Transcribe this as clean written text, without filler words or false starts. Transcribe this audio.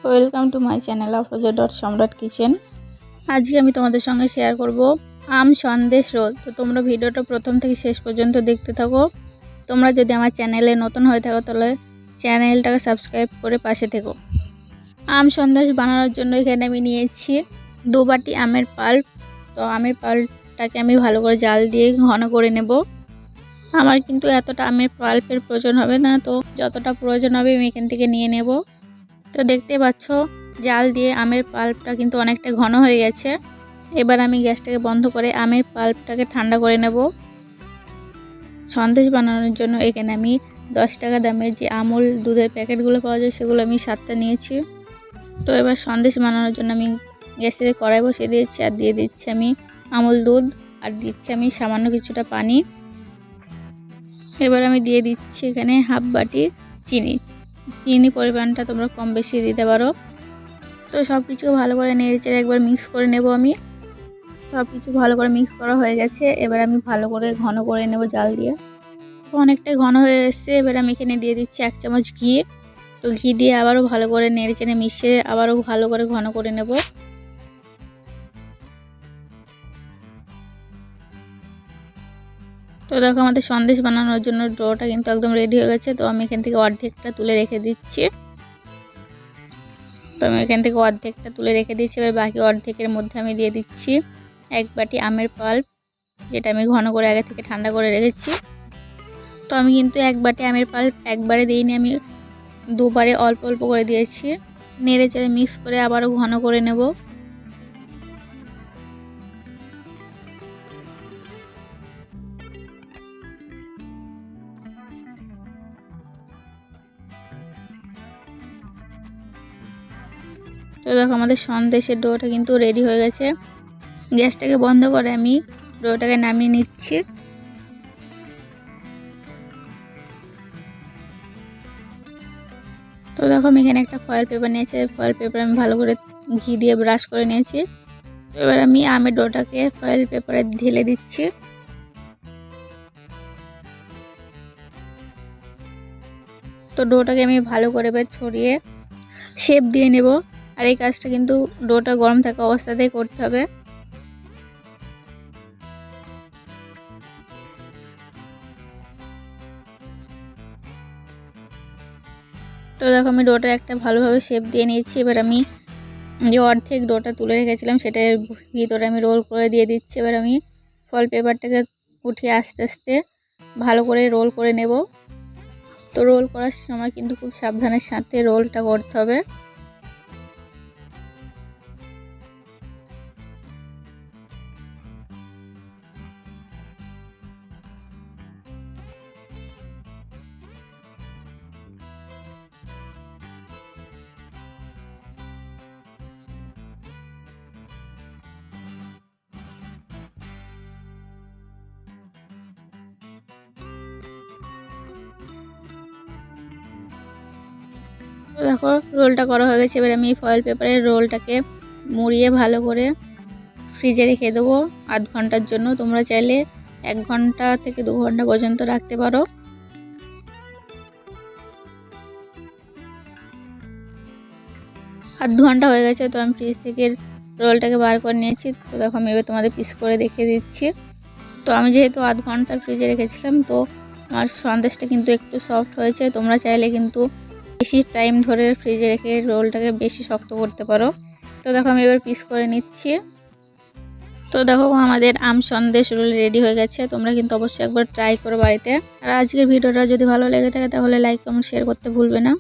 Welcome to my channel Afroza Samrat kitchen. আজকে আমি তোমাদের সঙ্গে শেয়ার করব আম সন্দেশ রোল। তো তোমরা ভিডিওটা প্রথম থেকে শেষ পর্যন্ত দেখতে থাকো। তোমরা যদি আমার চ্যানেলে নতুন হয়ে থাকো তাহলে চ্যানেলটাকে সাবস্ক্রাইব করে পাশে থেকো। আম সন্দেশ বানানোর জন্য এখানে আমি নিয়েছি 2 বাটি আমের পাল্প। তো আমের পাল্পটাকে আমি ভালো করে জাল দিয়ে ঘন করে নেব। আমার কিন্তু এতটা আমের পাল্পের প্রয়োজন হবে না, তো যতটা প্রয়োজন হবে আমি এখান থেকে নিয়ে নেব। তো দেখতে পাচ্ছ জাল দিয়ে আমের পাল্পটা কিন্তু অনেকটা ঘন হয়ে গেছে। এবার আমি গ্যাসটাকে বন্ধ করে আমের পাল্পটাকে ঠান্ডা করে নেব। সন্দেশ বানানোর জন্য এখানে আমি 10 টাকা দামের যে আমুল দুধের প্যাকেটগুলো পাওয়া যায় সেগুলো আমি 7টা নিয়েছি। তো এবার সন্দেশ বানানোর জন্য আমি গ্যাসে কড়াই বসিয়ে দিয়েছি আর দিয়ে দিচ্ছি আমি আমুল দুধ আর দিচ্ছি আমি সামান্য কিছুটা পানি। এবার আমি দিয়ে দিচ্ছি এখানে হাফ বাটি চিনি পরিমাণটা তোমরা কম বেশি দিতে পারো। তো সব কিছু ভালো করে নেড়েচেড়ে একবার মিক্স করে নেব। আমি সব কিছু ভালো করে মিক্স করা হয়ে গেছে। এবার আমি ভালো করে ঘন করে নেব জাল দিয়ে। তো অনেকটাই ঘন হয়ে এসছে। এবার আমি এখানে দিয়ে দিচ্ছি 1 চামচ ঘি। তো ঘি দিয়ে আবারও ভালো করে নেড়েচেড়ে মিশিয়ে আবারও ভালো করে ঘন করে নেব। তো দেখো আমাদের সন্দেশ বানানোর জন্য ডোটা কিন্তু একদম রেডি হয়ে গেছে। তো আমি এখান থেকে অর্ধেকটা তুলে রেখে দিচ্ছি। এবার বাকি অর্ধেকের মধ্যে আমি দিয়ে দিচ্ছি 1 বাটি আমের পাল্প, যেটা আমি ঘন করে আগে থেকে ঠান্ডা করে রেখেছি। তো আমি কিন্তু 1 বাটি আমের পাল্প একবারে দিইনি, আমি দুবারে অল্প অল্প করে দিয়েছি। নেড়ে চেড়ে মিক্স করে আবারও ঘন করে নেব। তো দেখো আমাদের সন্দেশের ডোটা কিন্তু রেডি হয়ে গেছে। গ্যাসটাকে বন্ধ করে আমি ডোটাকে নামিয়ে নিচ্ছি। তো দেখো আমি এখানে একটা ফয়েল পেপার নিয়েছি। ফয়েল পেপার আমি ভালো করে ঘি দিয়ে ব্রাশ করে নিয়েছি। এবার আমি আমের ডোটাকে ফয়েল পেপারে ঢেলে দিচ্ছি। তো ডোটাকে আমি ভালো করে এবার ছড়িয়ে শেপ দিয়ে নেব। আর এই কাজটা কিন্তু ডোটা গরম থাকা অবস্থাতেই করতে হবে। তো দেখো আমি ডোটা একটা ভালোভাবে শেপ দিয়ে নিয়েছি। এবার আমি যে অর্ধেক ডোটা তুলে রেখেছিলাম সেটার ভিতরে আমি রোল করে দিয়ে দিচ্ছি। এবার আমি ফয়েল পেপারটাকে উঠিয়ে আস্তে আস্তে ভালো করে রোল করে নেব। তো রোল করার সময় কিন্তু খুব সাবধানের সাথে রোলটা করতে হবে। দেখো রোলটা করা হয়ে গেছে। এবার আমি ফয়েল পেপারে রোলটাকে মুড়িয়ে ভালো করে ফ্রিজে রেখে দেবো আধ ঘন্টার জন্য। তোমরা চাইলে 1 ঘন্টা থেকে 2 ঘন্টা পর্যন্ত রাখতে পারো। আধ ঘন্টা হয়ে গেছে। তো আমি ফ্রিজ থেকে রোলটাকে বার করে নিয়েছি। তো দেখো আমি এবার তোমাদের পিস করে দেখিয়ে দিচ্ছি। তো আমি যেহেতু আধ ঘন্টা ফ্রিজে রেখেছিলাম, তো আমার সন্দেশটা কিন্তু একটু সফট হয়েছে। তোমরা চাইলে কিন্তু বেশি টাইম ধরে ফ্রিজে রেখে রোলটাকে বেশি শক্ত করতে পারো। তো দেখো আমি এবার পিস করে নিচ্ছি। তো দেখো আমাদের আম সন্দেশ রোল রেডি হয়ে গেছে। তোমরা কিন্তু অবশ্যই একবার ট্রাই করো বাড়িতে। আর আজকের ভিডিওটা যদি ভালো লেগে থাকে তাহলে লাইক কমেন্ট শেয়ার করতে ভুলবে না।